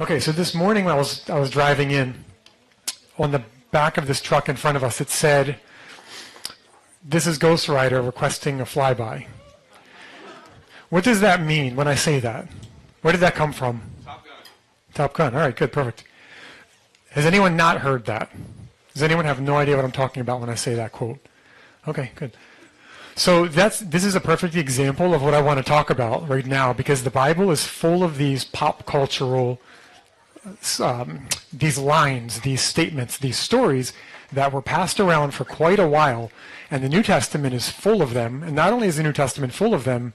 Okay, so this morning when I was driving in, on the back of this truck in front of us, it said, "This is Ghost Rider requesting a flyby." What does that mean when I say that? Where did that come from? Top Gun. Top Gun. All right, good, perfect. Has anyone not heard that? Does anyone have no idea what I'm talking about when I say that quote? Okay, good. So this is a perfect example of what I want to talk about right now, because the Bible is full of these pop cultural, these lines, these statements, these stories that were passed around for quite a while, and the New Testament is full of them. And not only is the New Testament full of them,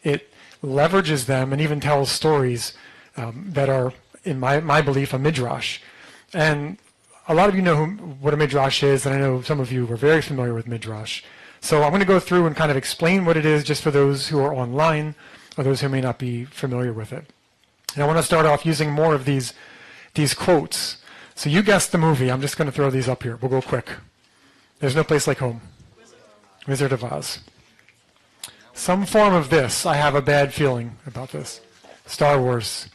it leverages them and even tells stories that are, in my belief, a midrash. And a lot of you know what a midrash is, and I know some of you are very familiar with midrash. So I'm going to go through and kind of explain what it is, just for those who are online or those who may not be familiar with it. And I want to start off using more of these quotes. So you guessed the movie. I'm just going to throw these up here. We'll go quick. There's no place like home. Wizard of Oz. Some form of this. I have a bad feeling about this. Star Wars.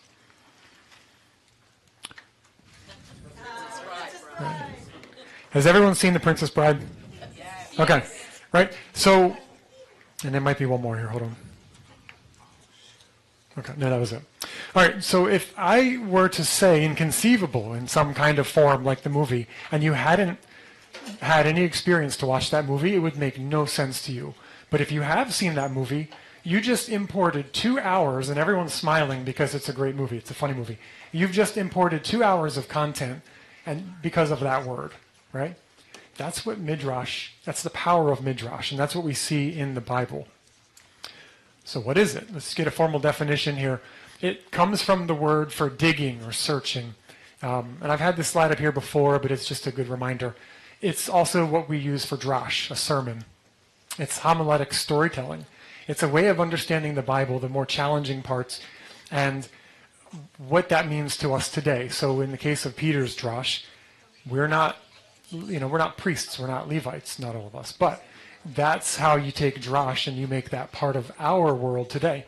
Right. Has everyone seen The Princess Bride? Okay. Right? So, and there might be one more here. Hold on. Okay. No, that was it. All right. So if I were to say inconceivable in some kind of form like the movie, and you hadn't had any experience to watch that movie, it would make no sense to you. But if you have seen that movie, you just imported 2 hours, and everyone's smiling because it's a great movie. It's a funny movie. You've just imported 2 hours of content, and because of that word, right? That's what midrash, that's the power of midrash, and that's what we see in the Bible. So what is it? Let's get a formal definition here. It comes from the word for digging or searching. And I've had this slide up here before, but it's just a good reminder. It's also what we use for drash, a sermon. It's homiletic storytelling. It's a way of understanding the Bible, the more challenging parts, and what that means to us today. So in the case of Peter's drash, we're not priests, we're not Levites, not all of us, but that's how you take drash and you make that part of our world today.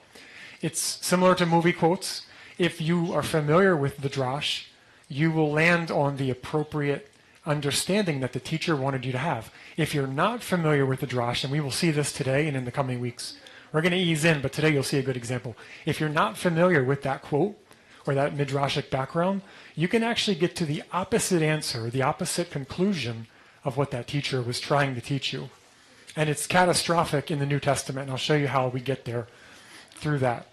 It's similar to movie quotes. If you are familiar with the drash, you will land on the appropriate understanding that the teacher wanted you to have. If you're not familiar with the drash, and we will see this today and in the coming weeks, we're going to ease in, but today you'll see a good example. If you're not familiar with that quote or that midrashic background, you can actually get to the opposite answer, the opposite conclusion of what that teacher was trying to teach you. And it's catastrophic in the New Testament, and I'll show you how we get there through that.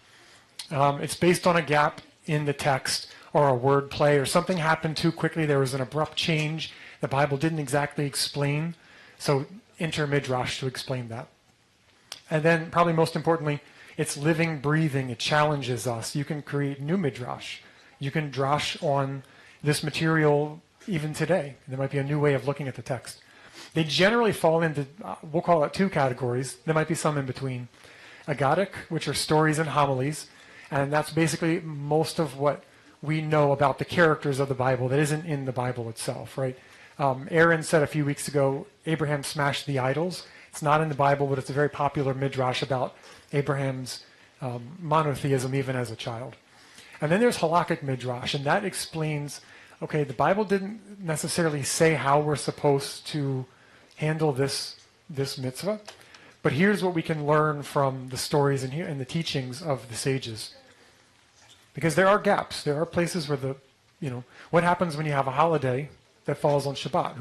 It's based on a gap in the text or a word play, or something happened too quickly. There was an abrupt change the Bible didn't exactly explain, so enter midrash to explain that. And then, probably most importantly, it's living, breathing. It challenges us. You can create new midrash. You can drash on this material even today. There might be a new way of looking at the text. They generally fall into, we'll call it 2 categories. There might be some in between. Aggadic, which are stories and homilies, and that's basically most of what we know about the characters of the Bible that isn't in the Bible itself, right? Aaron said a few weeks ago, Abraham smashed the idols. It's not in the Bible, but it's a very popular midrash about Abraham's monotheism even as a child. And then there's Halachic midrash, and that explains, okay, the Bible didn't necessarily say how we're supposed to handle this mitzvah, but here's what we can learn from the stories and the teachings of the sages. Because there are gaps. There are places where what happens when you have a holiday that falls on Shabbat?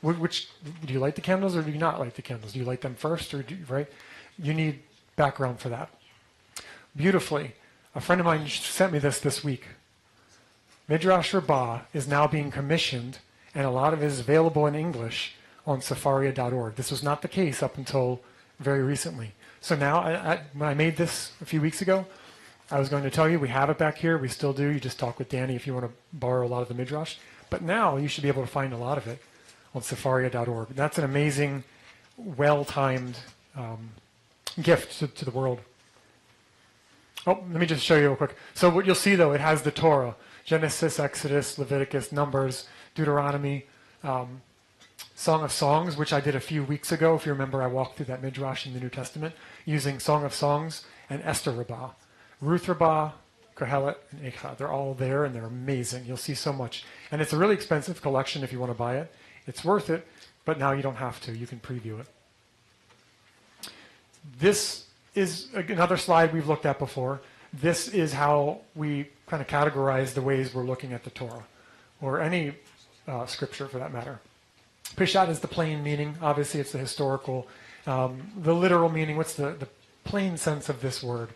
Which do you light the candles or do you not light the candles? Do you light them first right? You need background for that. Beautifully, a friend of mine sent me this week. Midrash Rabbah is now being commissioned, and a lot of it is available in English on Sefaria.org. This was not the case up until very recently. So now, when I made this a few weeks ago, I was going to tell you we have it back here. We still do. You just talk with Danny if you want to borrow a lot of the midrash. But now you should be able to find a lot of it on Sefaria.org. That's an amazing, well-timed gift to the world. Oh, let me just show you real quick. So what you'll see, though, it has the Torah. Genesis, Exodus, Leviticus, Numbers, Deuteronomy, Song of Songs, which I did a few weeks ago. If you remember, I walked through that midrash in the New Testament using Song of Songs and Esther Rabbah. Ruth Rabbah, Kohelet, and Eicha. They're all there, and they're amazing. You'll see so much. And it's a really expensive collection if you want to buy it. It's worth it, but now you don't have to. You can preview it. This is another slide we've looked at before. This is how we kind of categorize the ways we're looking at the Torah, or any scripture for that matter. Peshat is the plain meaning. Obviously, it's the historical. The literal meaning, what's the plain sense of this word?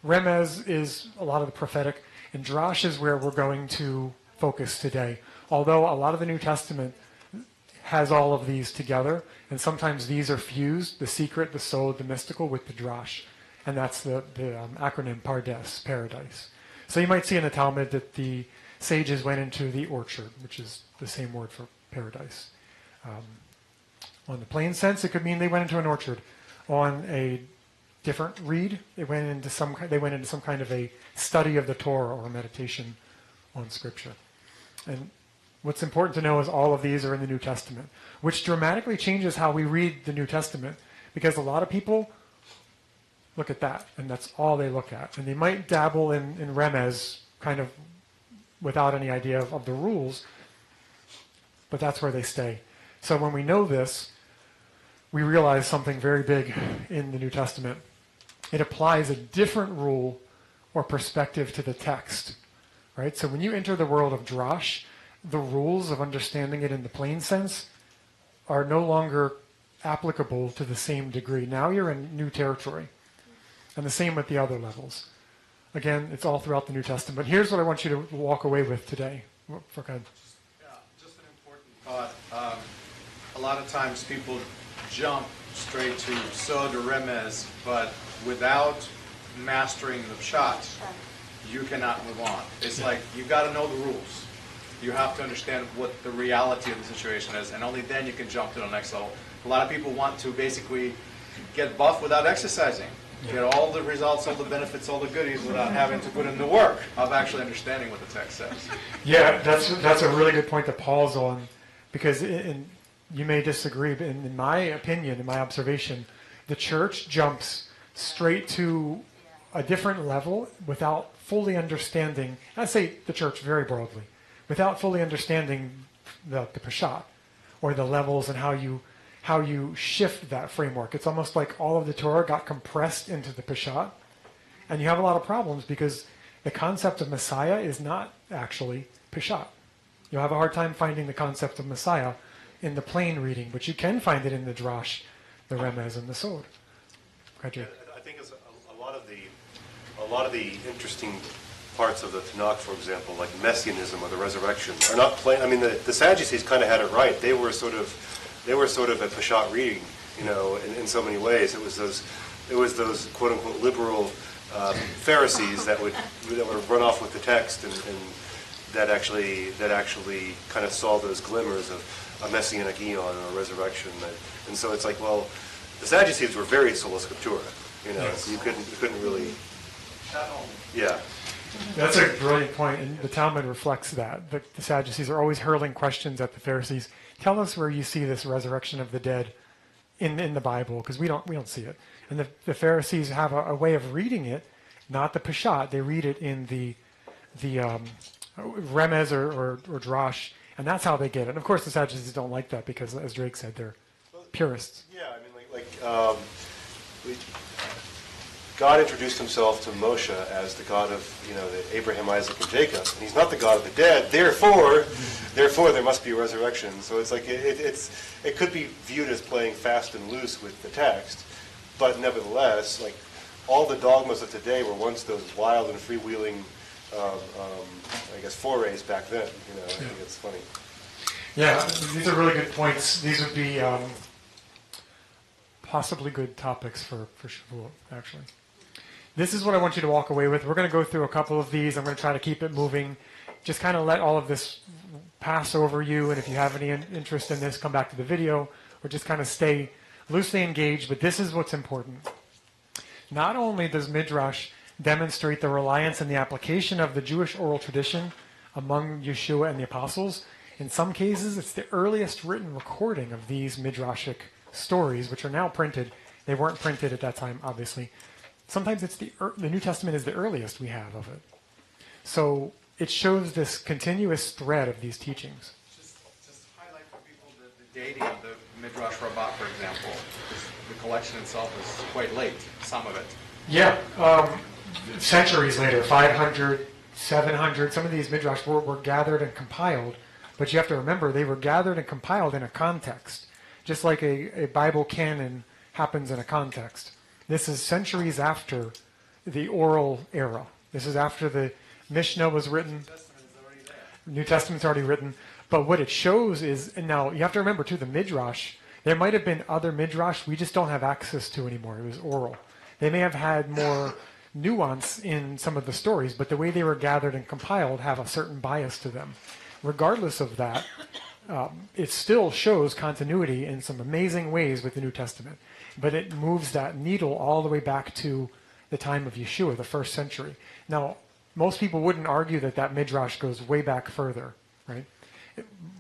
Remez is a lot of the prophetic, and Drash is where we're going to focus today. Although a lot of the New Testament has all of these together, and sometimes these are fused, the secret, the sod, the mystical, with the Drash. And that's the acronym Pardes, paradise. So you might see in the Talmud that the sages went into the orchard, which is the same word for paradise. On the plain sense, it could mean they went into an orchard. On a different read, they went into some kind of a study of the Torah or meditation on Scripture. And what's important to know is all of these are in the New Testament, which dramatically changes how we read the New Testament, because a lot of people look at that, and that's all they look at. And they might dabble in remez, kind of without any idea of the rules, but that's where they stay. So when we know this, we realize something very big in the New Testament. It applies a different rule or perspective to the text, right? So when you enter the world of Drash, the rules of understanding it in the plain sense are no longer applicable to the same degree. Now you're in new territory. And the same with the other levels. Again, it's all throughout the New Testament. But here's what I want you to walk away with today. Just an important thought. A lot of times people jump straight to sod or remez, but without mastering the pshat, you cannot move on. It's like you've got to know the rules. You have to understand what the reality of the situation is, and only then you can jump to the next level. A lot of people want to basically get buff without exercising. Get all the results, all the benefits, all the goodies without having to put in the work of actually understanding what the text says. Yeah, that's a really good point that Paul's on, because you may disagree, but in my opinion, in my observation, the church jumps straight to a different level without fully understanding, I say the church very broadly, without fully understanding the Peshat, or the levels and how you shift that framework. It's almost like all of the Torah got compressed into the Peshat, and you have a lot of problems because the concept of Messiah is not actually Peshat. You'll have a hard time finding the concept of Messiah in the plain reading, but you can find it in the Drash, the Remez, and the Sod. I think it's a lot of the interesting parts of the Tanakh, for example, like Messianism or the resurrection, are not plain. I mean, the Sadducees kind of had it right. They were sort of a Peshat reading, in so many ways. It was those quote unquote liberal Pharisees that would run off with the text and that actually kind of saw those glimmers of a messianic eon or a resurrection. And so it's like, well, the Sadducees were very sola scriptura. Yes. So you couldn't really. Yeah. That's a brilliant point, and the Talmud reflects that. The Sadducees are always hurling questions at the Pharisees. Tell us where you see this resurrection of the dead in the Bible, because we don't see it. And the Pharisees have a way of reading it, not the Peshat. They read it in the Remez or Drash, and that's how they get it. And of course, the Sadducees don't like that because, as Drake said, they're purists. Yeah, I mean, God introduced himself to Moshe as the God of, the Abraham, Isaac, and Jacob. And he's not the God of the dead. Therefore, there must be a resurrection. So it's like it could be viewed as playing fast and loose with the text, but nevertheless, like all the dogmas of today were once those wild and freewheeling, forays back then. I think it's funny. Yeah, these are really good points. These would be possibly good topics for Shavuot, actually. This is what I want you to walk away with. We're going to go through a couple of these. I'm going to try to keep it moving. Just kind of let all of this pass over you, and if you have any interest in this, come back to the video, or just kind of stay loosely engaged. But this is what's important. Not only does Midrash demonstrate the reliance and the application of the Jewish oral tradition among Yeshua and the apostles, in some cases it's the earliest written recording of these Midrashic stories, which are now printed. They weren't printed at that time, obviously. sometimes it's the New Testament is the earliest we have of it. So it shows this continuous thread of these teachings. Just highlight for people the dating of the Midrash Rabbah, for example. The collection itself is quite late, some of it. Yeah, centuries later, 500, 700, some of these Midrash were gathered and compiled, but you have to remember they were gathered and compiled in a context, just like a Bible canon happens in a context. This is centuries after the oral era. This is after the Mishnah was written. New Testament's already written. But what it shows is, and now you have to remember too, the Midrash, there might have been other Midrash we just don't have access to anymore. It was oral. They may have had more nuance in some of the stories, but the way they were gathered and compiled have a certain bias to them. Regardless of that, it still shows continuity in some amazing ways with the New Testament. But it moves that needle all the way back to the time of Yeshua, the 1st century. Now, most people wouldn't argue that that Midrash goes way back further, right?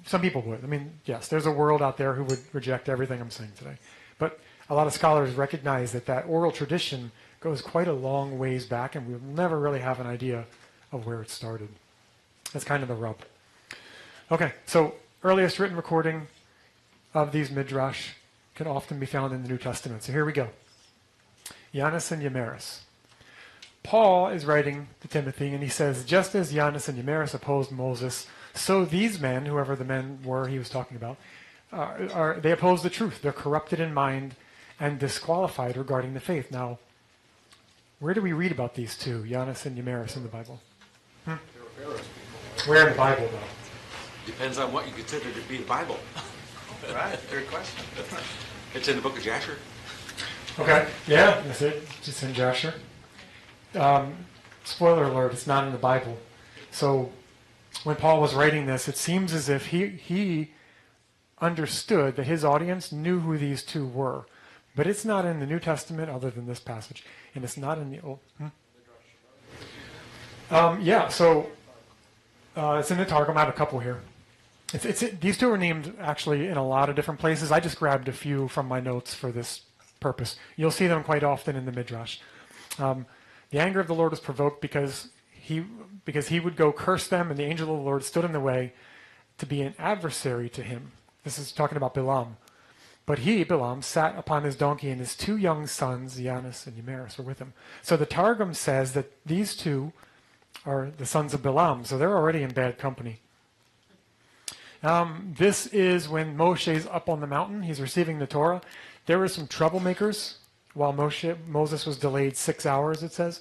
Some people would. I mean, yes, there's a world out there who would reject everything I'm saying today. But a lot of scholars recognize that that oral tradition goes quite a long ways back, and we'll never really have an idea of where it started. That's kind of the rub. Okay, so earliest written recording of these Midrash can often be found in the New Testament. So here we go. Jannes and Jambres. Paul is writing to Timothy, and he says, just as Jannes and Jambres opposed Moses, so these men, whoever the men were he was talking about, they oppose the truth. They're corrupted in mind and disqualified regarding the faith. Now, where do we read about these two, Jannes and Jambres, in the Bible? Where in the Bible, though? Depends on what you consider to be the Bible. Right, great question. It's in the book of Jasher. Okay, yeah, that's it. It's in Jasher. Spoiler alert, it's not in the Bible. So when Paul was writing this, it seems as if he understood that his audience knew who these two were. But it's not in the New Testament other than this passage. And it's not in the Old. So it's in the Targum. I have a couple here. These two are named actually in a lot of different places. I just grabbed a few from my notes for this purpose. You'll see them quite often in the Midrash. The anger of the Lord was provoked because he would go curse them, and the angel of the Lord stood in the way to be an adversary to him. This is talking about Bilam. But he, Bilam, sat upon his donkey, and his two young sons, Jannes and Jambres, were with him. So the Targum says that these two are the sons of Bilam, so they're already in bad company. This is when Moshe is up on the mountain. He's receiving the Torah. There were some troublemakers while Moses was delayed 6 hours, it says.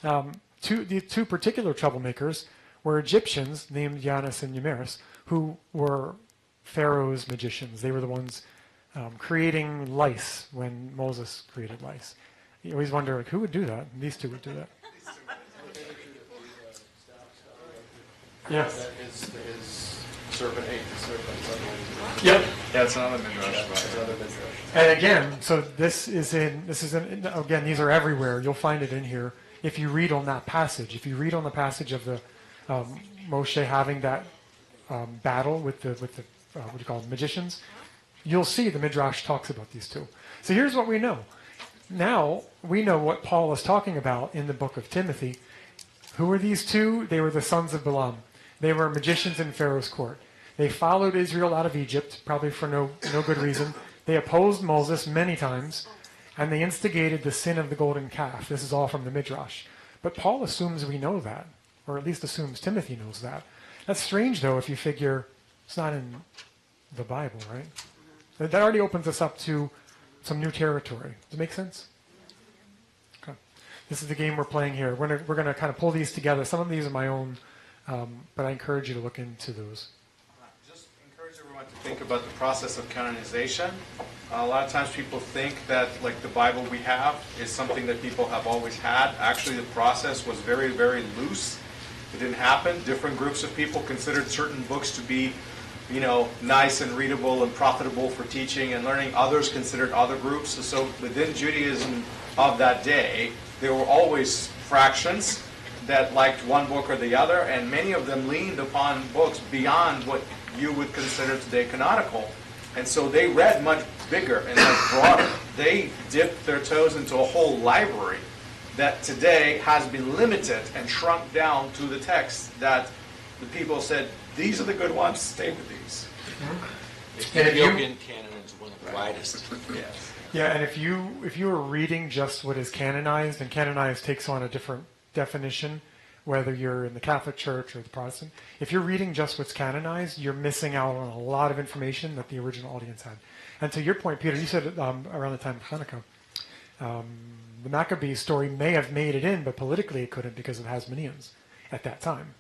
The two particular troublemakers were Egyptians named Jannes and Jambres, who were Pharaoh's magicians. They were the ones creating lice when Moses created lice. You always wonder, like, who would do that? And these two would do that. Yes. His serpent ate the serpent. Yep. Yeah, it's another Midrash. It's another Midrash. And again, so this is in, again, these are everywhere. You'll find it in here if you read on that passage. If you read on the passage of the Moshe having that battle with the what do you call them, magicians, you'll see the Midrash talks about these two. So here's what we know. Now we know what Paul is talking about in the book of Timothy. Who were these two? They were the sons of Bilam. They were magicians in Pharaoh's court. They followed Israel out of Egypt, probably for no good reason. They opposed Moses many times, and they instigated the sin of the golden calf. This is all from the Midrash. But Paul assumes we know that, or at least assumes Timothy knows that. That's strange, though, if you figure it's not in the Bible, right? That already opens us up to some new territory. Does it make sense? Okay. This is the game we're playing here. We're gonna kind of pull these together. Some of these are my own, but I encourage you to look into those. Just encourage everyone to think about the process of canonization. A lot of times people think that like the Bible we have is something that people have always had. Actually, the process was very, very loose. It didn't happen. Different groups of people considered certain books to be, nice and readable and profitable for teaching and learning. Others considered other groups. So within Judaism of that day, there were always fractions that liked one book or the other, and many of them leaned upon books beyond what you would consider today canonical. And so they read much bigger and much broader. They dipped their toes into a whole library that today has been limited and shrunk down to the text that the people said, these are the good ones, stay with these. The Ethiopian canon is one of the widest. Yes. Yeah, and if you are reading just what is canonized, and canonized takes on a different definition, whether you're in the Catholic Church or the Protestant, if you're reading just what's canonized, you're missing out on a lot of information that the original audience had. And to your point, Peter, you said around the time of Hanukkah, the Maccabees story may have made it in, but politically it couldn't because of Hasmoneans at that time.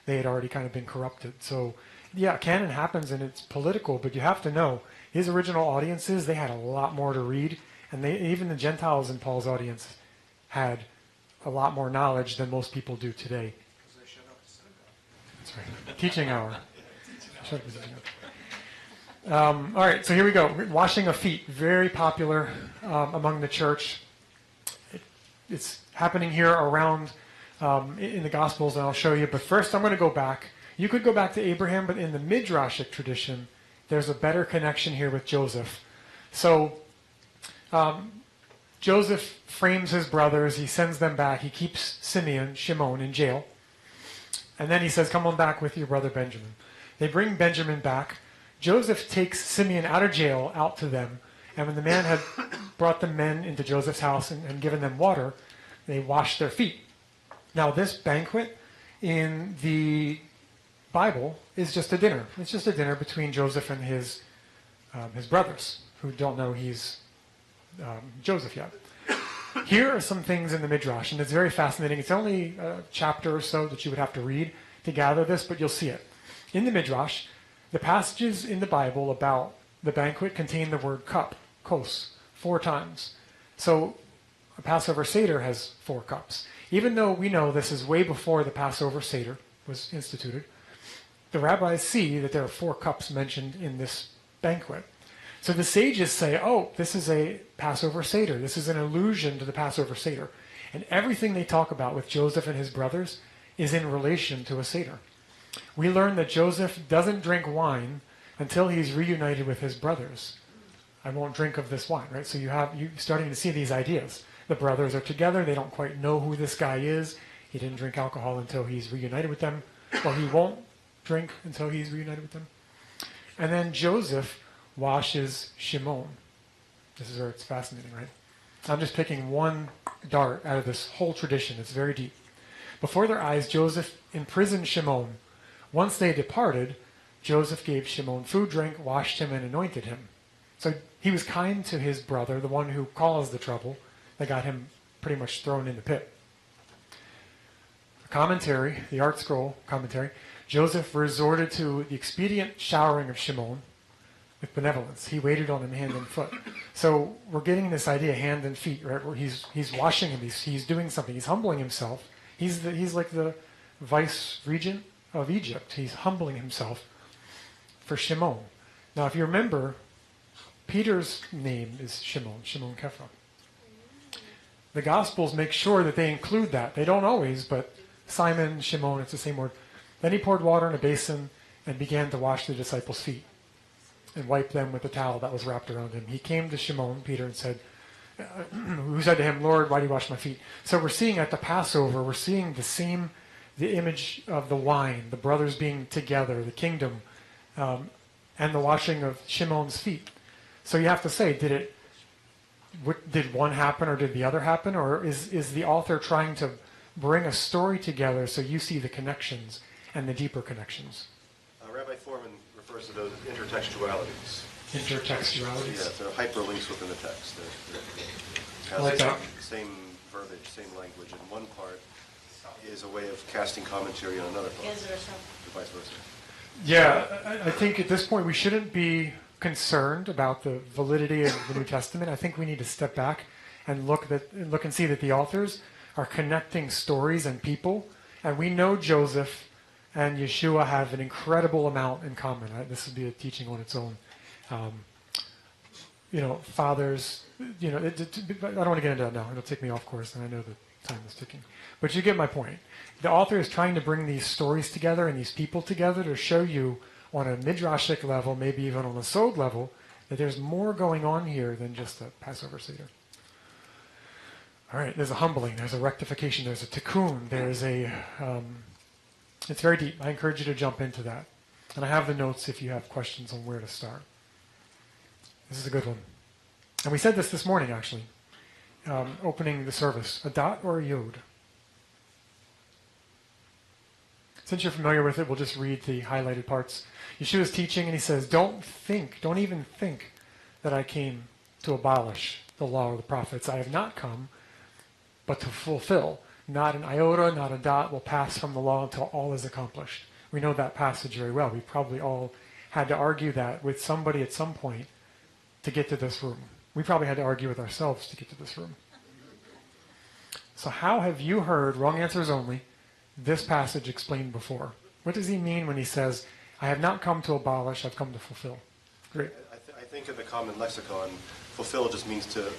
They had already kind of been corrupted. So, yeah, canon happens and it's political, but you have to know, his original audiences, they had a lot more to read, and even the Gentiles in Paul's audience had a lot more knowledge than most people do today. That's right. Teaching hour. All right, so here we go. Washing of feet, very popular among the church. It's happening here around in the Gospels, and I'll show you. But first, I'm going to go back. You could go back to Abraham, but in the Midrashic tradition, there's a better connection here with Joseph. So Joseph frames his brothers. He sends them back. He keeps Shimon, in jail. And then he says, come on back with your brother Benjamin. They bring Benjamin back. Joseph takes Simeon out of jail, out to them. And when the man had brought the men into Joseph's house and given them water, they washed their feet. Now, this banquet in the Bible is just a dinner. It's just a dinner between Joseph and his brothers, who don't know he's Joseph yet. Here are some things in the Midrash, and it's very fascinating. It's only a chapter or so that you would have to read to gather this, but you'll see it. In the Midrash, the passages in the Bible about the banquet contain the word cup, kos, 4 times. So a Passover Seder has 4 cups. Even though we know this is way before the Passover Seder was instituted, the rabbis see that there are 4 cups mentioned in this banquet. So the sages say, oh, this is a Passover Seder. This is an allusion to the Passover Seder. And everything they talk about with Joseph and his brothers is in relation to a Seder. We learn that Joseph doesn't drink wine until he's reunited with his brothers. I won't drink of this wine, right? So you're starting to see these ideas. The brothers are together. They don't quite know who this guy is. He didn't drink alcohol until he's reunited with them, or he won't drink until he's reunited with them. And then Joseph washes Shimon. This is where it's fascinating, right? I'm just picking one dart out of this whole tradition. It's very deep. Before their eyes, Joseph imprisoned Shimon. Once they departed, Joseph gave Shimon food, drink, washed him, and anointed him. So he was kind to his brother, the one who caused the trouble that got him pretty much thrown in the pit. Commentary, the Art Scroll commentary, Joseph resorted to the expedient showering of Shimon with benevolence. He waited on him hand and foot. So we're getting this idea, hand and feet, right? Where he's washing him, he's doing something, he's humbling himself. He's like the vice regent of Egypt. He's humbling himself for Shimon. Now, if you remember, Peter's name is Shimon Kephra. The Gospels make sure that they include that. They don't always, but Simon, Shimon, it's the same word. Then he poured water in a basin and began to wash the disciples' feet and wipe them with a towel that was wrapped around him. He came to Shimon, Peter, and said, who said to him, Lord, why do you wash my feet? So we're seeing at the Passover, we're seeing the image of the wine, the brothers being together, the kingdom, and the washing of Shimon's feet. So you have to say, did one happen or did the other happen? Or is the author trying to bring a story together so you see the connections and the deeper connections? Rabbi Foreman refers to those as intertextualities. Intertextualities? Yeah, they're hyperlinks within the text. I like that. Same verbiage, same language, and one part is a way of casting commentary on another part. Or vice versa. Yeah, I think at this point we shouldn't be concerned about the validity of the New Testament. I think we need to step back and look and see that the authors are connecting stories and people. And we know Joseph and Yeshua have an incredible amount in common. This would be a teaching on its own. Fathers, I don't want to get into that now. It'll take me off course, and I know the time is ticking. But you get my point. The author is trying to bring these stories together and these people together to show you on a midrashic level, maybe even on a sod level, that there's more going on here than just a Passover Seder. All right, there's a humbling, there's a rectification, there's a tikkun, there's a, it's very deep. I encourage you to jump into that. And I have the notes if you have questions on where to start. This is a good one. And we said this morning, actually, opening the service. A dot or a yod? Since you're familiar with it, we'll just read the highlighted parts. Yeshua's teaching, and he says, don't even think that I came to abolish the law or the prophets. I have not come, but to fulfill. Not an iota, not a dot will pass from the law until all is accomplished. We know that passage very well. We probably all had to argue that with somebody at some point to get to this room. We probably had to argue with ourselves to get to this room. So how have you heard, wrong answers only, this passage explained before? What does he mean when he says, I have not come to abolish, I've come to fulfill? Great. I think in the common lexicon, fulfill just means to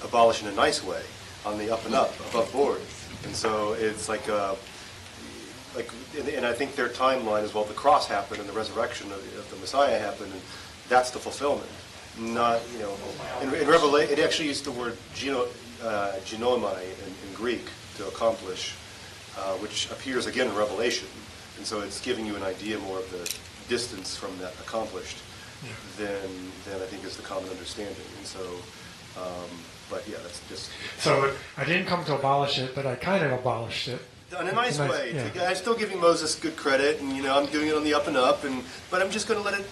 abolish in a nice way, on the up and up, above board. And so it's and I think their timeline is, well, the cross happened and the resurrection of the Messiah happened, and that's the fulfillment. Not, in Revelation, it actually used the word ginomai in Greek to accomplish, which appears again in Revelation. And so it's giving you an idea more of the distance from that accomplished than I think is the common understanding. And so, but yeah, that's just... So I didn't come to abolish it, but I kind of abolished it. In a nice way. Yeah. I'm still giving Moses good credit, and I'm doing it on the up and up, but I'm just going to let it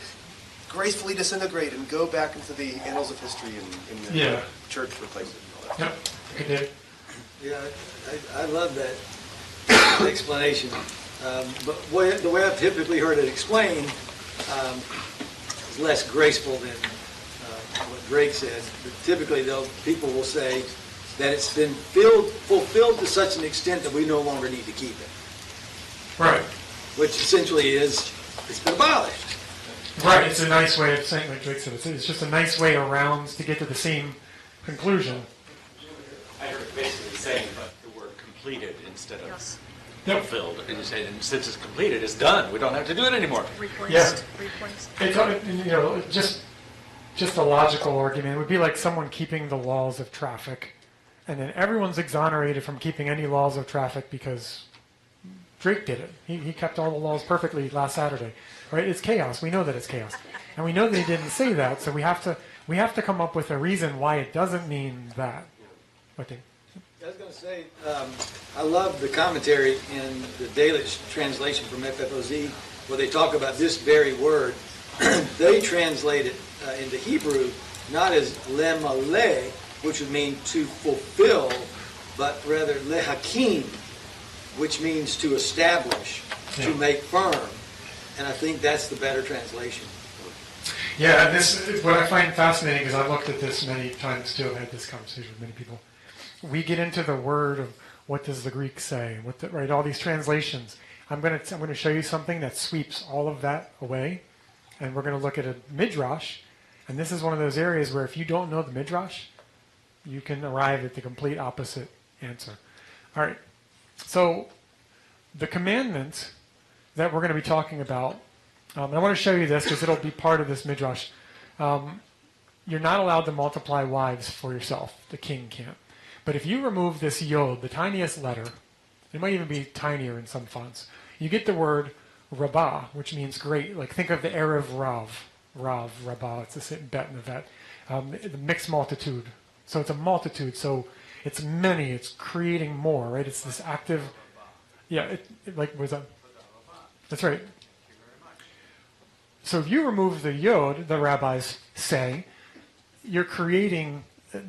gracefully disintegrate and go back into the annals of history and the church replace it. And all that. Yep. Okay, Dave. Yeah, I love that explanation. But the way I've typically heard it explained is less graceful than what Drake said. But typically, though, people will say that it's been fulfilled to such an extent that we no longer need to keep it. Right. Which essentially is, it's been abolished. Right, it's a nice way of saying, like Drake said, it's just a nice way around to get to the same conclusion. I heard it basically saying the word completed instead of Yep. fulfilled. And you say, and since it's completed, it's done. We don't have to do it anymore. Replaced. It's just a logical argument. It would be like someone keeping the laws of traffic, and then everyone's exonerated from keeping any laws of traffic because Drake did it. He kept all the laws perfectly last Saturday. Right? It's chaos. We know that it's chaos, and we know that he didn't say that. So we have to come up with a reason why it doesn't mean that. Okay. I was going to say, I love the commentary in the Dalish translation from FFOZ, where they talk about this very word. They translate it into Hebrew not as lemale, which would mean to fulfill, but rather lehakim, which means to establish, to make firm. And I think that's the better translation. Yeah, this is what I find fascinating, because I've looked at this many times too. I've had this conversation with many people. We get into the word of what does the Greek say, right? All these translations. I'm going to show you something that sweeps all of that away, and we're going to look at a midrash. And this is one of those areas where if you don't know the midrash, you can arrive at the complete opposite answer. All right. So the commandment that we're going to be talking about, and I want to show you this because it'll be part of this midrash. You're not allowed to multiply wives for yourself. The king can't. But if you remove this yod, the tiniest letter, it might even be tinier in some fonts, you get the word rabbah, which means great. Like think of the Erev Rav, rabbah, it's the same bet in the vet. The mixed multitude. So it's a multitude, so it's many, it's creating more, right? It's this active, what's that? That's right. So if you remove the yod, the rabbis say, you're creating,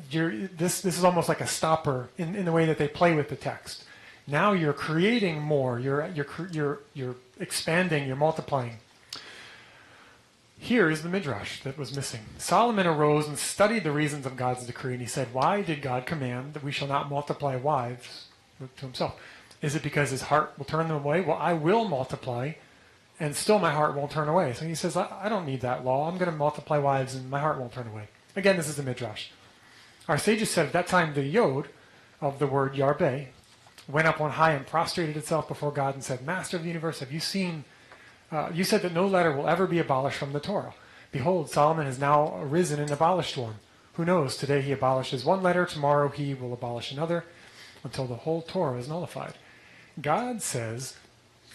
this is almost like a stopper in the way that they play with the text. Now you're creating more, you're expanding, you're multiplying. Here is the midrash that was missing. Solomon arose and studied the reasons of God's decree, and he said, why did God command that we shall not multiply wives to himself? Is it because his heart will turn them away? Well, I will multiply, and still my heart won't turn away. So he says, I don't need that law. I'm going to multiply wives, and my heart won't turn away. Again, this is the midrash. Our sages said at that time the yod of the word yarbe went up on high and prostrated itself before God and said, Master of the universe, have you seen... you said that no letter will ever be abolished from the Torah. Behold, Solomon has now arisen and abolished one. Who knows? Today he abolishes one letter, tomorrow he will abolish another, until the whole Torah is nullified. God says,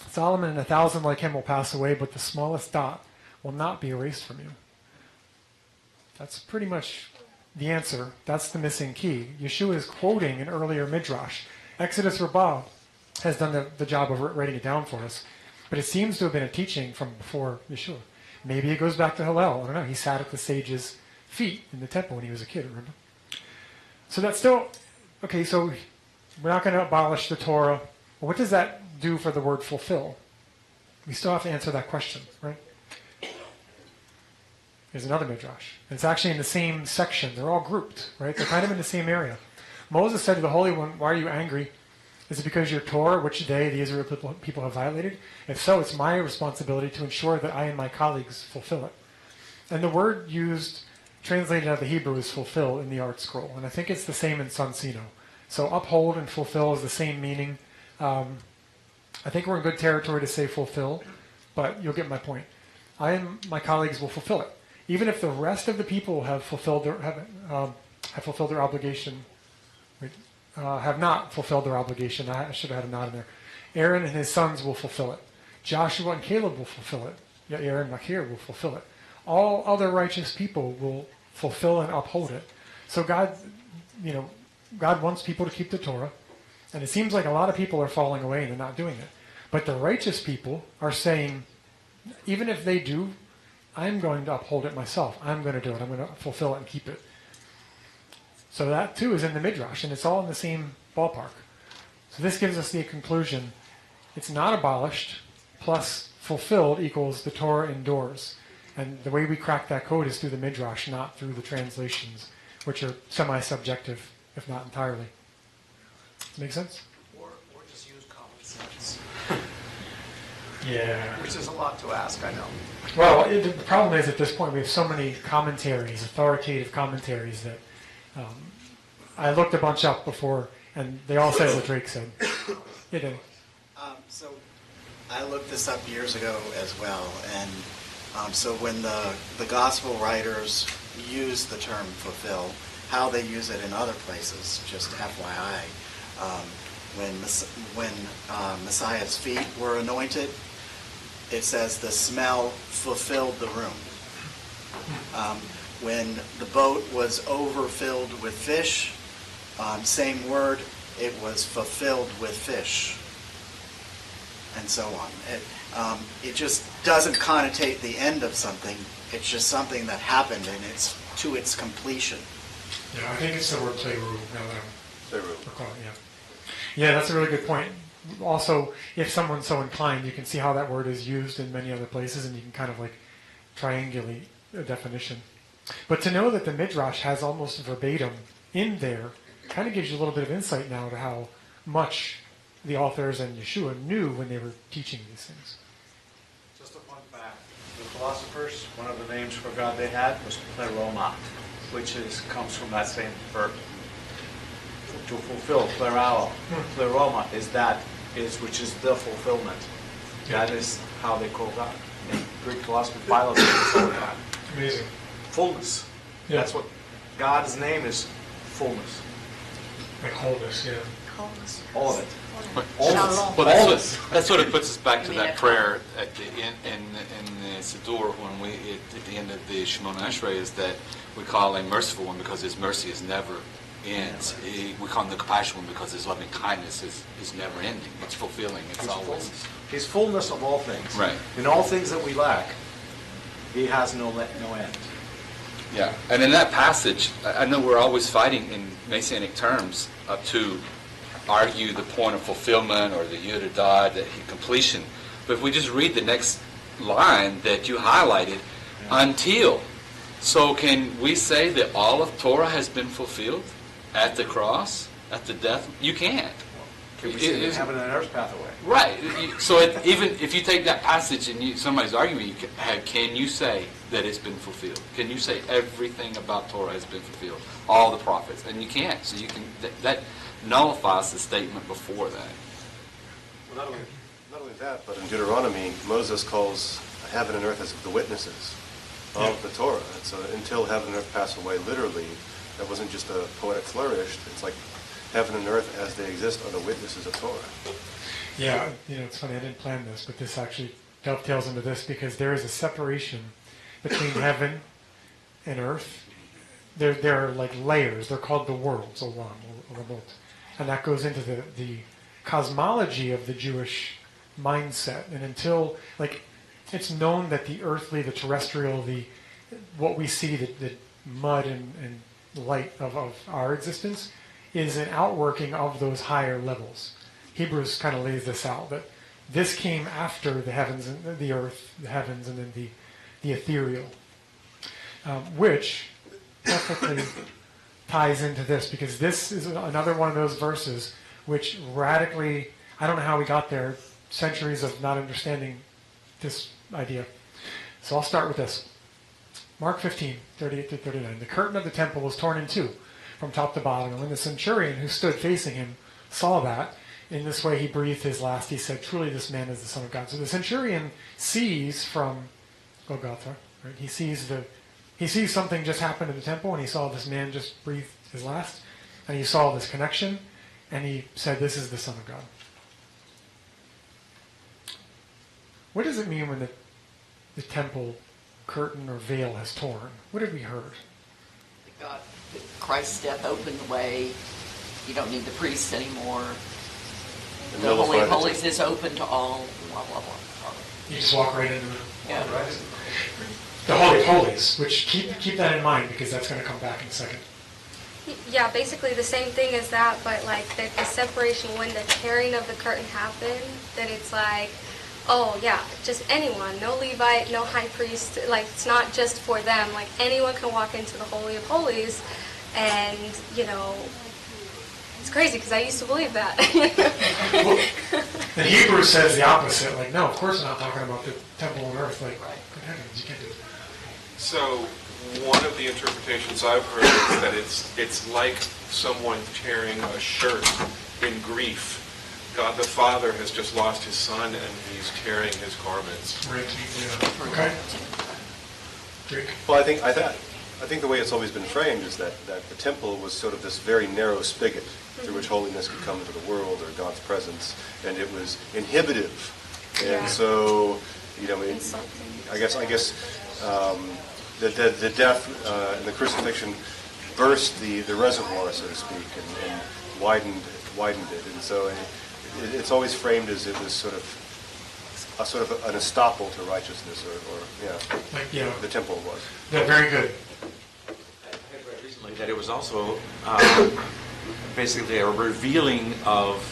Solomon and 1,000 like him will pass away, but the smallest dot will not be erased from you. That's pretty much the answer. That's the missing key. Yeshua is quoting an earlier Midrash. Exodus Rabbah has done the job of writing it down for us, but it seems to have been a teaching from before Yeshua. Maybe it goes back to Hillel. I don't know. He sat at the sage's feet in the temple when he was a kid, remember? So that's still, okay, so we're not going to abolish the Torah. Well, what does that do for the word fulfill? We still have to answer that question, right? There's another Midrash. It's actually in the same section. They're all grouped, right? They're kind of in the same area. Moses said to the Holy One, why are you angry? Is it because your Torah, which day the Israel people have violated? If so, it's my responsibility to ensure that I and my colleagues fulfill it. And the word used, translated out of the Hebrew, is fulfill in the Art Scroll. And I think it's the same in Sonsino. So uphold and fulfill is the same meaning. I think we're in good territory to say fulfill, but you'll get my point. I and my colleagues will fulfill it. Even if the rest of the people have fulfilled their obligation, have not fulfilled their obligation. I should have had a nod in there. Aaron and his sons will fulfill it. Joshua and Caleb will fulfill it. Aaron and Machir will fulfill it. All other righteous people will fulfill and uphold it. So God wants people to keep the Torah, and it seems like a lot of people are falling away and they're not doing it. But the righteous people are saying, even if they do, I'm going to uphold it myself. I'm going to do it. I'm going to fulfill it and keep it. So that too is in the Midrash, and it's all in the same ballpark. So this gives us the conclusion. It's not abolished plus fulfilled equals the Torah endures. And the way we crack that code is through the Midrash, not through the translations, which are semi-subjective, if not entirely. Does that make sense? Or just use common sense. Yeah. Which is a lot to ask, I know. Well, the problem is at this point we have so many commentaries, authoritative commentaries, that I looked a bunch up before, and they all said what Drake said. Yeah, Danny. So I looked this up years ago as well, and so when the gospel writers use the term fulfill, how they use it in other places, just FYI, when Messiah's feet were anointed, it says the smell fulfilled the room. When the boat was overfilled with fish, same word, it was fulfilled with fish, and so on. It just doesn't connotate the end of something. It's just something that happened, and it's to its completion. Yeah, I think it's the word Pleiru, now that I'm Pleiru. recalling, yeah. Yeah, that's a really good point. Also, if someone's so inclined, you can see how that word is used in many other places, and you can kind of like triangulate a definition. But to know that the Midrash has almost verbatim in there kind of gives you a little bit of insight now to how much the authors and Yeshua knew when they were teaching these things. Just a fun fact. The philosophers, one of the names for God they had was pleroma, which comes from that same verb. To fulfill, plerao, pleroma which is the fulfillment. That is how they call God. In Greek philosophy, philosophy is all God. Amazing. Fullness. Yeah. That's what God's name is. Fullness. Like wholeness, yeah. Wholeness. All of it. Shalom. Well, that sort of puts us back to that prayer at the end in the Siddur when at the end of the Shemona Esrei is that we call a merciful one because his mercy is never ends. We call him the compassionate one because his loving kindness is never ending. It's fulfilling. It's always. He's fullness of all things. Right. In all things that we lack, he has no end. Yeah, and in that passage, I know we're always fighting in Messianic terms to argue the point of fulfillment or the Iota, the completion. But if we just read the next line that you highlighted, until. So can we say that all of Torah has been fulfilled at the cross, at the death? You can't. Can we see the heaven and earth pathway? Right. So even if you take that passage and somebody's arguing, can you say that it's been fulfilled? Can you say everything about Torah has been fulfilled? All the prophets? And you can't. So you can that nullifies the statement before that. Well, not only that, but in Deuteronomy, Moses calls heaven and earth as the witnesses. of the Torah. And so until heaven and earth pass away, literally, that wasn't just a poetic flourish. It's like heaven and earth as they exist are the witnesses of Torah. Yeah, it's funny, I didn't plan this, but this actually dovetails into this because there is a separation between heaven and earth. There are like layers. They're called the worlds, olam, or ramot. And that goes into the cosmology of the Jewish mindset. And until, like, it's known that the earthly, the terrestrial, what we see, the mud and light of our existence is an outworking of those higher levels. Hebrews kind of lays this out, that this came after the heavens and the earth, the heavens, and then the ethereal, which perfectly ties into this, because this is another one of those verses which radically, I don't know how we got there, centuries of not understanding this idea. So I'll start with this. Mark 15, 38 to 39. The curtain of the temple was torn in two from top to bottom, and when the centurion who stood facing him saw that, in this way he breathed his last. He said, "Truly this man is the Son of God." So the centurion sees from Golgotha, right? He sees something just happen in the temple, and he saw this man just breathe his last, and he saw this connection, and he said, "This is the Son of God." What does it mean when the temple curtain or veil has torn? What have we heard? God, Christ's death opened the way. You don't need the priests anymore. The Holy of Holies is open to all. Blah blah blah. You just walk right into it. Yeah. The Holy of Holies, which keep that in mind, because that's going to come back in a second. Yeah, basically the same thing as that, but like the separation when the tearing of the curtain happened, then it's like, oh yeah, just anyone, no Levite, no high priest, like it's not just for them, like anyone can walk into the Holy of Holies, and it's crazy because I used to believe that. Well, the Hebrew says the opposite, like no, of course we're not talking about the temple on earth, like good heavens, you can't do that. So one of the interpretations I've heard is that it's like someone tearing a shirt in grief. God the Father has just lost his son, and he's tearing his garments. Right. Yeah. Okay. Great. Well, I think the way it's always been framed is that the temple was sort of this very narrow spigot through which holiness could come into the world, or God's presence, and it was inhibitive. And so, I guess the death and the crucifixion burst the reservoir, so to speak, and widened it. And so it's always framed as it was sort of an estoppel to righteousness, or the temple was. Yeah, very good. I read recently that it was also basically a revealing of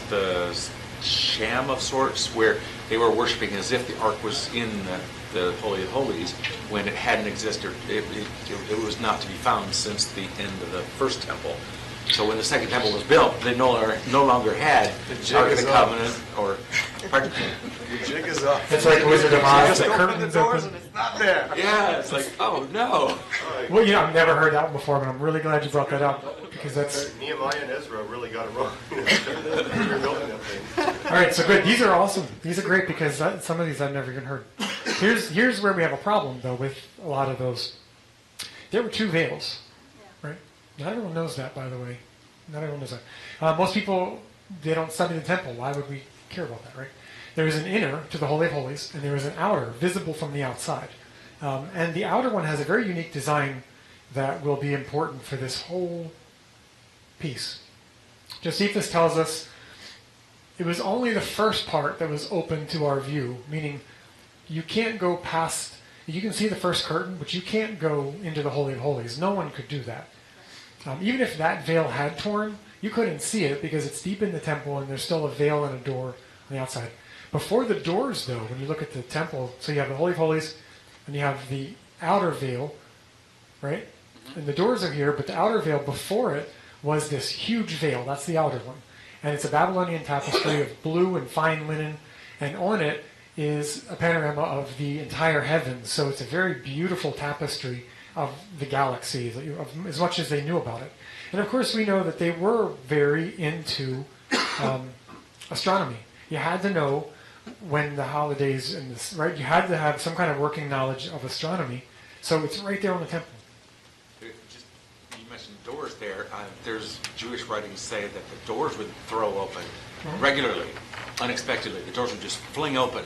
the sham of sorts, where they were worshiping as if the ark was in the Holy of Holies when it hadn't existed. It was not to be found since the end of the first temple. So when the second temple was built, they no longer had the Ark of the Covenant, or pardon? The jig is up. It's like Wizard of Oz. The open the doors and it's not there. Yeah, it's like, oh no. Well, I've never heard that before, but I'm really glad you brought that up, because that's... Nehemiah and Ezra really got it wrong. You're building that thing. All right, so good. These are awesome. These are great, because some of these I've never even heard. Here's where we have a problem, though, with a lot of those. There were two veils, right? Not everyone knows that, by the way. Not everyone knows that. Most people, they don't study the temple. Why would we care about that, right? There is an inner to the Holy of Holies, and there is an outer, visible from the outside. And the outer one has a very unique design that will be important for this whole piece. Josephus tells us it was only the first part that was open to our view, meaning you can't go past, you can see the first curtain, but you can't go into the Holy of Holies. No one could do that. Even if that veil had torn, you couldn't see it because it's deep in the temple and there's still a veil and a door on the outside. Before the doors, though, when you look at the temple, so you have the Holy of Holies and you have the outer veil, right? And the doors are here, but the outer veil before it was this huge veil. That's the outer one. And it's a Babylonian tapestry of blue and fine linen, and on it is a panorama of the entire heavens. So it's a very beautiful tapestry of the galaxy, as much as they knew about it. And of course we know that they were very into astronomy. You had to know when the holidays, right? You had to have some kind of working knowledge of astronomy So it's right there on the temple. Just, you mentioned doors there. There's Jewish writings say that the doors would throw open regularly, unexpectedly. The doors would just fling open,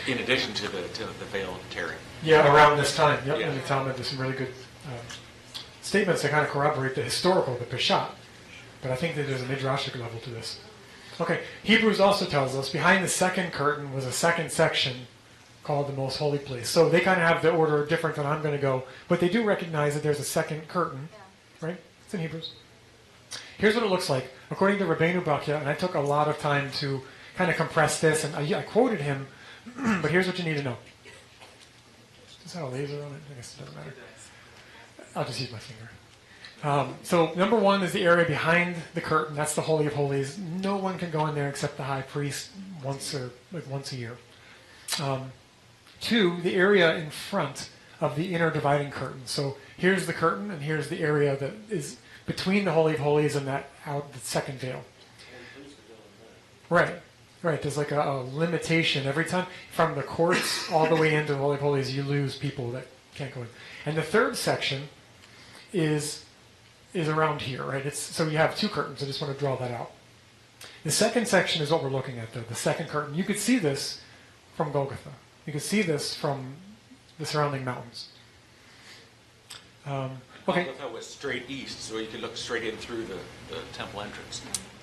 in addition to the veil tearing. Yeah, around this time. Yep, Yeah. in the Talmud, there's some really good statements that kind of corroborate the historical, the Peshat. But I think that there's a Midrashic level to this. Okay, Hebrews also tells us behind the second curtain was a second section called the Most Holy Place. So they kind of have the order different than I'm going to go, but they do recognize that there's a second curtain, right? It's in Hebrews. Here's what it looks like. According to Rabbeinu Bakia, and I took a lot of time to kind of compress this, and I quoted him, but here's what you need to know. Does that have a laser on it? I guess it doesn't matter. I'll just use my finger. So number one is the area behind the curtain. That's the Holy of Holies. No one can go in there except the high priest once a year. Two, the area in front of the inner dividing curtain. So here's the curtain, and here's the area that is between the Holy of Holies and the second veil. Right. There's like a limitation every time from the courts all the way into the Holy of Holies. You lose people that can't go in. And the third section is around here, right? So you have two curtains. I just want to draw that out. The second section is what we're looking at, though. The second curtain. You could see this from Golgotha. You could see this from the surrounding mountains. Okay. Golgotha was straight east, so you could look straight in through the temple entrance.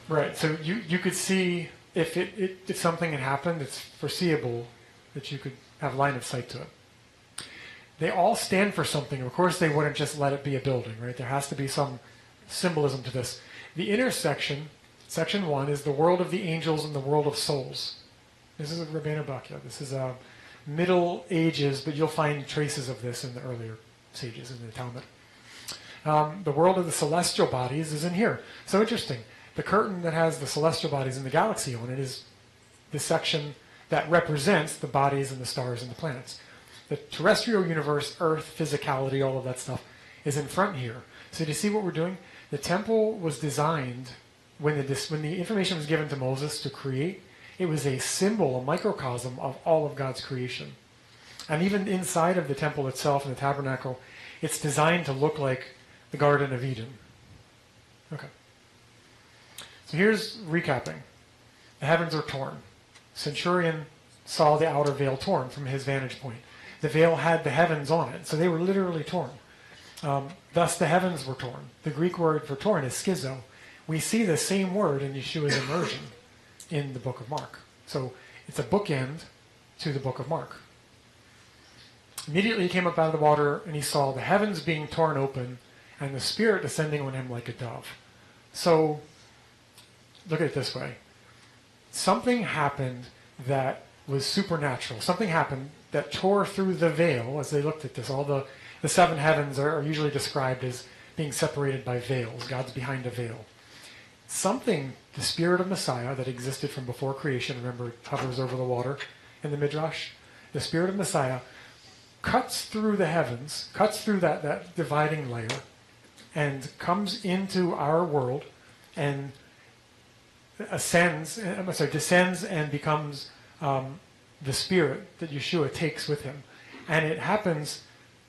Right. So you could see if something had happened, it's foreseeable that you could have line of sight to it. They all stand for something. Of course, they wouldn't just let it be a building, right? There has to be some symbolism to this. The inner section, section 1, is the world of the angels and the world of souls. This is a Rabbeinu Bakia. This is Middle Ages, but you'll find traces of this in the earlier sages in the Talmud. The world of the celestial bodies is in here. So interesting. The curtain that has the celestial bodies in the galaxy on it is the section that represents the bodies and the stars and the planets. The terrestrial universe, Earth, physicality, all of that stuff is in front here. So do you see what we're doing? The temple was designed when the information was given to Moses to create. It was a symbol, a microcosm of all of God's creation. And even inside of the temple itself and the tabernacle, it's designed to look like the Garden of Eden. Okay. So here's recapping. The heavens are torn. Centurion saw the outer veil torn from his vantage point. The veil had the heavens on it, so they were literally torn. Thus the heavens were torn. The Greek word for torn is schizo. We see the same word in Yeshua's immersion in the book of Mark. So it's a bookend to the book of Mark. Immediately he came up out of the water, and he saw the heavens being torn open, and the Spirit descending on him like a dove. So look at it this way. Something happened that was supernatural. Something happened that tore through the veil as they looked at this. All the seven heavens are usually described as being separated by veils. God's behind a veil. Something, the Spirit of Messiah that existed from before creation, remember, it hovers over the water in the Midrash. The Spirit of Messiah cuts through the heavens, cuts through that dividing layer, and comes into our world and descends and becomes the Spirit that Yeshua takes with him. And it happens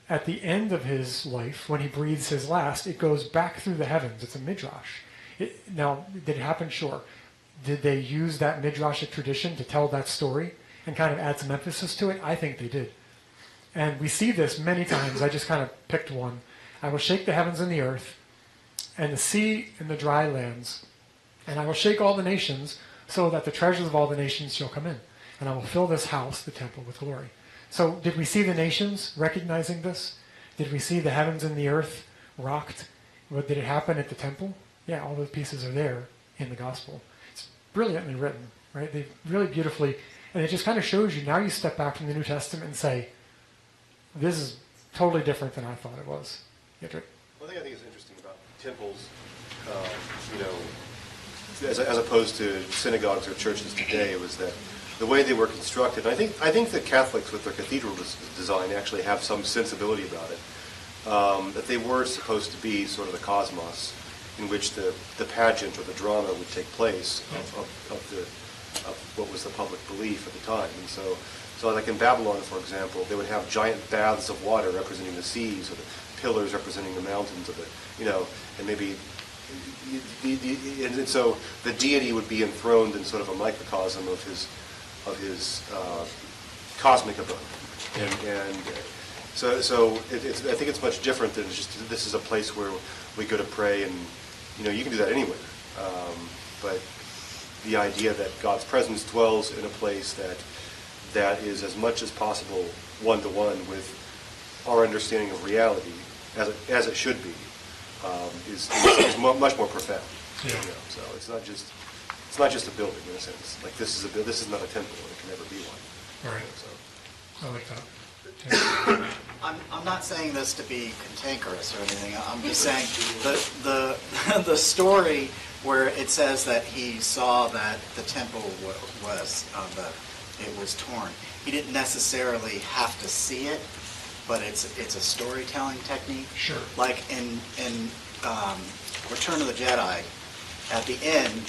at the end of his life, when he breathes his last, it goes back through the heavens. It's a midrash. Now, did it happen? Sure. Did they use that midrashic tradition to tell that story and kind of add some emphasis to it? I think they did. And we see this many times. I just kind of picked one. I will shake the heavens and the earth, and the sea and the dry lands, and I will shake all the nations, so that the treasures of all the nations shall come in. And I will fill this house, the temple, with glory. So did we see the nations recognizing this? Did we see the heavens and the earth rocked? What did it happen at the temple? Yeah, all those pieces are there in the gospel. It's brilliantly written, right? They really beautifully, and it just kind of shows you, now you step back from the New Testament and say, this is totally different than I thought it was. Yeah, Drake? One thing I think is interesting about temples, as opposed to synagogues or churches today, was that the way they were constructed. I think the Catholics, with their cathedral design, actually have some sensibility about it. That they were supposed to be sort of the cosmos in which the pageant or the drama would take place of what was the public belief at the time. And so So like in Babylon, for example, they would have giant baths of water representing the seas, or the pillars representing the mountains, and maybe, and so the deity would be enthroned in sort of a microcosm of his cosmic abode. And so I think it's much different than just this is a place where we go to pray, and you can do that anywhere. But the idea that God's presence dwells in a place that is as much as possible one-to-one with our understanding of reality, as it should be, is much more profound. Yeah. So it's not just a building in a sense. Like this is not a temple, and it can never be one. All right. So I like that. I'm not saying this to be cantankerous or anything. I'm just saying the story where it says that he saw that the temple was torn. He didn't necessarily have to see it, but it's a storytelling technique. Sure. Like in Return of the Jedi, at the end,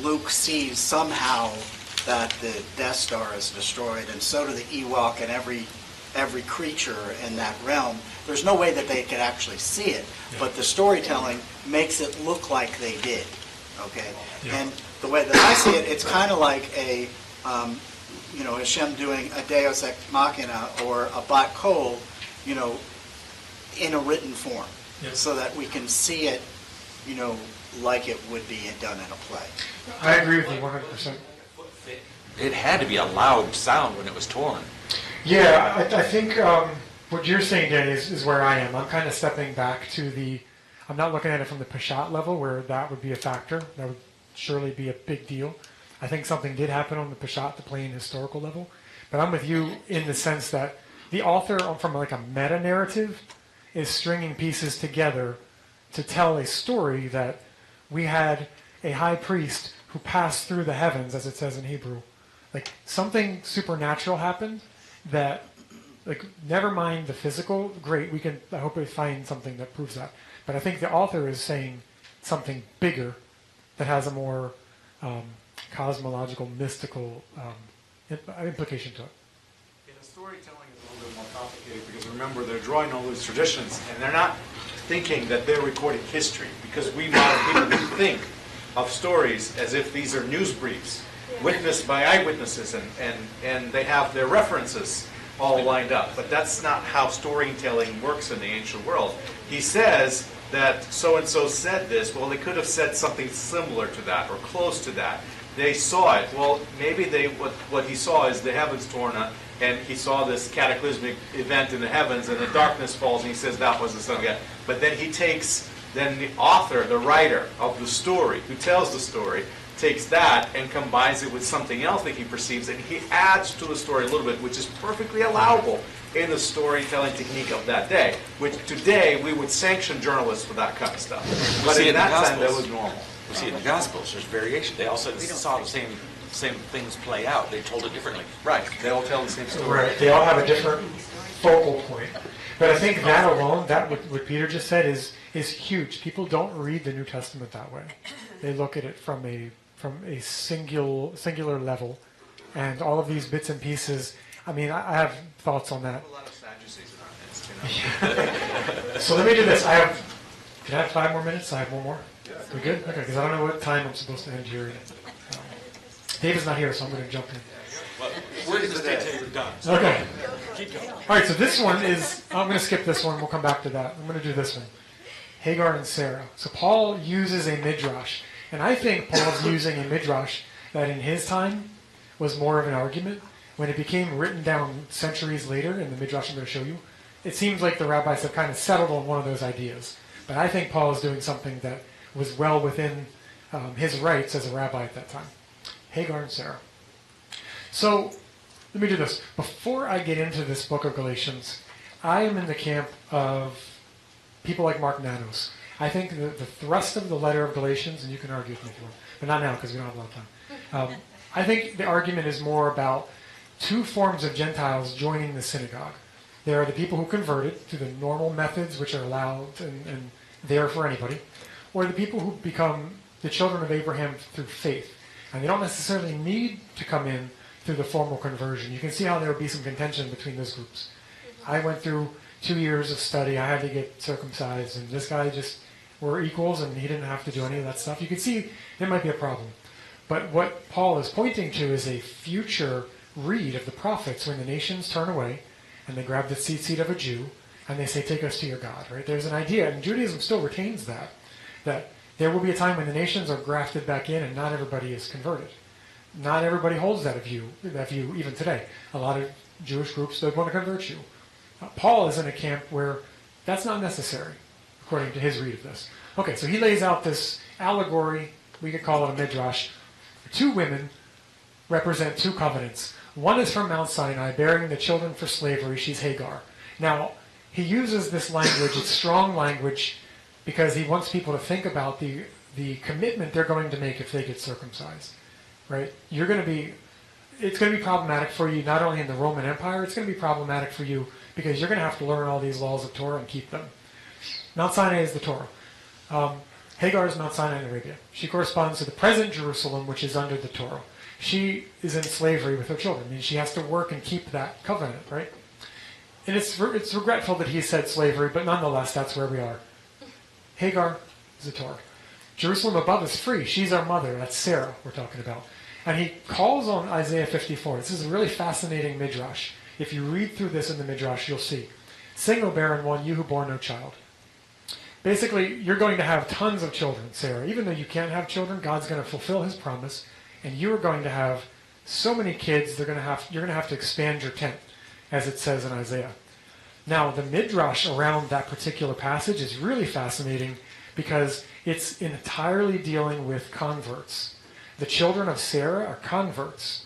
Luke sees somehow that the Death Star is destroyed, and so do the Ewok and every creature in that realm. There's no way that they could actually see it, but the storytelling makes it look like they did. Okay, and the way that I see it, it's kind of like a Hashem doing a Deus Ex Machina or a black hole, in a written form, so that we can see it, like it would be done in a play. I agree with you 100%. It had to be a loud sound when it was torn. Yeah, I think what you're saying, Danny, is where I am. I'm kind of stepping back to I'm not looking at it from the Peshat level, where that would be a factor. That would surely be a big deal. I think something did happen on the Peshat, the plain historical level. But I'm with you in the sense that the author, from like a meta-narrative, is stringing pieces together to tell a story that we had a high priest who passed through the heavens, as it says in Hebrew. Like, something supernatural happened that, like, never mind the physical, great, I hope we find something that proves that. But I think the author is saying something bigger that has a more cosmological, mystical implication to it. The storytelling is a little bit more complicated because remember, they're drawing all these traditions and they're not thinking that they're recording history, because we modern people think of stories as if these are news briefs witnessed by eyewitnesses, and they have their references all lined up. But that's not how storytelling works in the ancient world. He says that so-and-so said this. Well, they could have said something similar to that or close to that. They saw it. Well, maybe what he saw is the heavens torn up, and he saw this cataclysmic event in the heavens, and the darkness falls, and he says that was the Son of God. But then then the author, the writer of the story, who tells the story, takes that and combines it with something else that he perceives, and he adds to the story a little bit, which is perfectly allowable in the storytelling technique of that day, which today we would sanction journalists for that kind of stuff. But in that time, that was normal. We see it in the Gospels, there's variation. They also saw the same things play out. They told it differently. Right. They all tell the same story. Right. They all have a different focal point. But I think that alone, what Peter just said, is huge. People don't read the New Testament that way. They look at it from a singular level, and all of these bits and pieces. I mean, I have thoughts on that. A lot of Sadducees in our midst, So let me do this. Can I have 5 more minutes? I have one more. We good? Okay, because I don't know what time I'm supposed to end here. David's not here, so I'm going to jump in. Well, we're going to stay till you're done. Okay. Keep going. All right, so this one I'm going to skip this one. We'll come back to that. I'm going to do this one. Hagar and Sarah. So Paul uses a midrash. And I think Paul's using a midrash that in his time was more of an argument. When it became written down centuries later in the midrash I'm going to show you, it seems like the rabbis have kind of settled on one of those ideas. But I think Paul is doing something that was well within his rights as a rabbi at that time. Hagar and Sarah. So let me do this. Before I get into this book of Galatians, I am in the camp of people like Mark Nanos. I think the thrust of the letter of Galatians, and you can argue with me if you want, but not now because we don't have a lot of time. I think the argument is more about 2 forms of Gentiles joining the synagogue. There are the people who converted through the normal methods which are allowed and there for anybody, or the people who become the children of Abraham through faith. And they don't necessarily need to come in through the formal conversion. You can see how there would be some contention between those groups. I went through 2 years of study. I had to get circumcised, and this guy just, we're equals, and he didn't have to do any of that stuff. You can see it might be a problem. But what Paul is pointing to is a future read of the prophets when the nations turn away and they grab the seat of a Jew and they say, take us to your God, right? There's an idea, and Judaism still retains that there will be a time when the nations are grafted back in and not everybody is converted. Not everybody holds that view even today. A lot of Jewish groups don't want to convert you. Paul is in a camp where that's not necessary, according to his read of this. Okay, so he lays out this allegory, we could call it a midrash. 2 women represent 2 covenants. One is from Mount Sinai, bearing the children for slavery. She's Hagar. Now, he uses this language, it's strong language, because he wants people to think about the commitment they're going to make if they get circumcised. Right? It's going to be problematic for you not only in the Roman Empire, it's going to be problematic for you because you're going to have to learn all these laws of Torah and keep them. Mount Sinai is the Torah. Hagar is Mount Sinai in Arabia. She corresponds to the present Jerusalem, which is under the Torah. She is in slavery with her children. I mean, she has to work and keep that covenant, right? And it's regretful that he said slavery, but nonetheless, that's where we are. Hagar is the Torah. Jerusalem above is free. She's our mother. That's Sarah we're talking about. And he calls on Isaiah 54. This is a really fascinating midrash. If you read through this in the midrash, you'll see. Sing, O barren one, you who bore no child. Basically, you're going to have tons of children, Sarah. Even though you can't have children, God's going to fulfill his promise, and you are going to have so many kids, you're going to have to expand your tent, as it says in Isaiah. Now, the midrash around that particular passage is really fascinating because it's entirely dealing with converts. The children of Sarah are converts.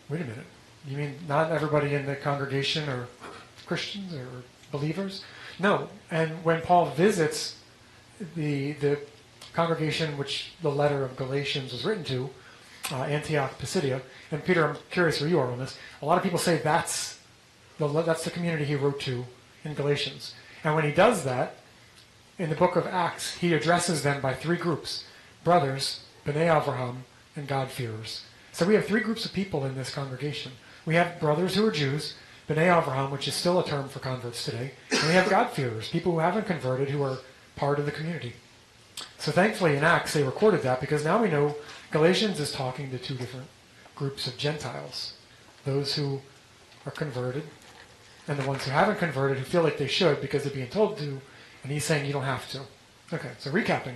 Wait a minute. You mean not everybody in the congregation are Christians or believers? No. And when Paul visits the congregation which the letter of Galatians was written to, Antioch, Pisidia, and Peter, I'm curious where you are on this. A lot of people say that's the community he wrote to in Galatians. And when he does that, in the book of Acts, he addresses them by 3 groups: brothers, B'nai Avraham, and God-fearers. So we have 3 groups of people in this congregation. We have brothers who are Jews, B'nai Avraham, which is still a term for converts today, and we have God-fearers, people who haven't converted, who are part of the community. So thankfully in Acts they recorded that, because now we know Galatians is talking to 2 different groups of Gentiles. Those who are converted, and the ones who haven't converted, who feel like they should because they're being told to, and he's saying you don't have to. Okay, so recapping.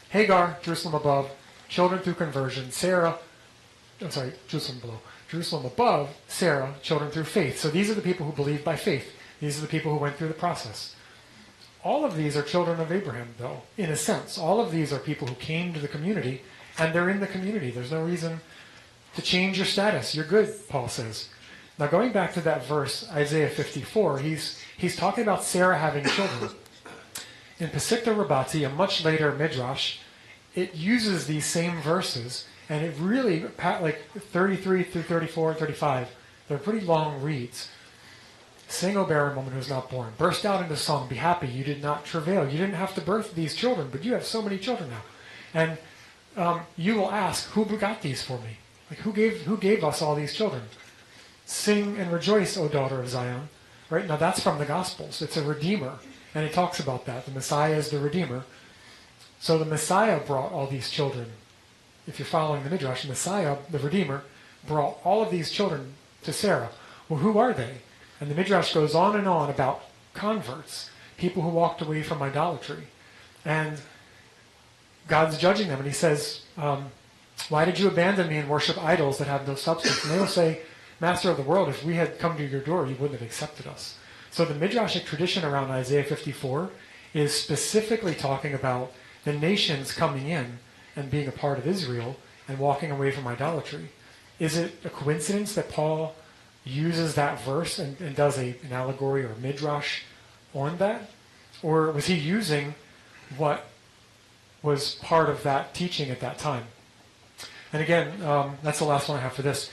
Hagar, Jerusalem above, children through conversion. Jerusalem below. Jerusalem above, Sarah, children through faith. So these are the people who believe by faith. These are the people who went through the process. All of these are children of Abraham, though, in a sense. All of these are people who came to the community, and they're in the community. There's no reason to change your status. You're good, Paul says. Now, going back to that verse, Isaiah 54, he's talking about Sarah having children. In Pesikta Rabbati, a much later midrash, it uses these same verses, and it really, like 33 through 34 and 35, they're pretty long reads. Sing, O barren woman who is not born. Burst out into song. Be happy. You did not travail. You didn't have to birth these children, but you have so many children now. And you will ask, who begot these for me? Like, who gave us all these children? Sing and rejoice, O daughter of Zion. Right? Now that's from the Gospels. It's a redeemer. And it talks about that. The Messiah is the redeemer. So the Messiah brought all these children. If you're following the Midrash, Messiah, the redeemer, brought all of these children to Sarah. Well, who are they? And the Midrash goes on and on about converts, people who walked away from idolatry. And God's judging them. And he says, why did you abandon me and worship idols that have no substance? And they will say, Master of the world, if we had come to your door, you wouldn't have accepted us. So the Midrashic tradition around Isaiah 54 is specifically talking about the nations coming in and being a part of Israel and walking away from idolatry. Is it a coincidence that Paul uses that verse and does an allegory or midrash on that? Or was he using what was part of that teaching at that time? And again, that's the last one I have for this.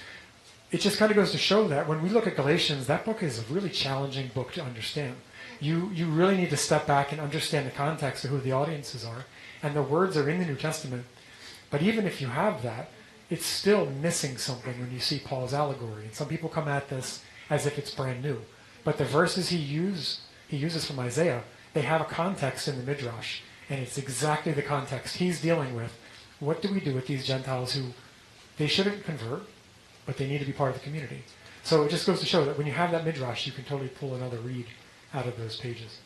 It just kind of goes to show that when we look at Galatians, that book is a really challenging book to understand. You really need to step back and understand the context of who the audiences are. And the words are in the New Testament. But even if you have that, it's still missing something when you see Paul's allegory. And some people come at this as if it's brand new. But the verses he uses from Isaiah, they have a context in the Midrash. And it's exactly the context he's dealing with. What do we do with these Gentiles who, they shouldn't convert, but they need to be part of the community? So it just goes to show that when you have that Midrash, you can totally pull another read out of those pages.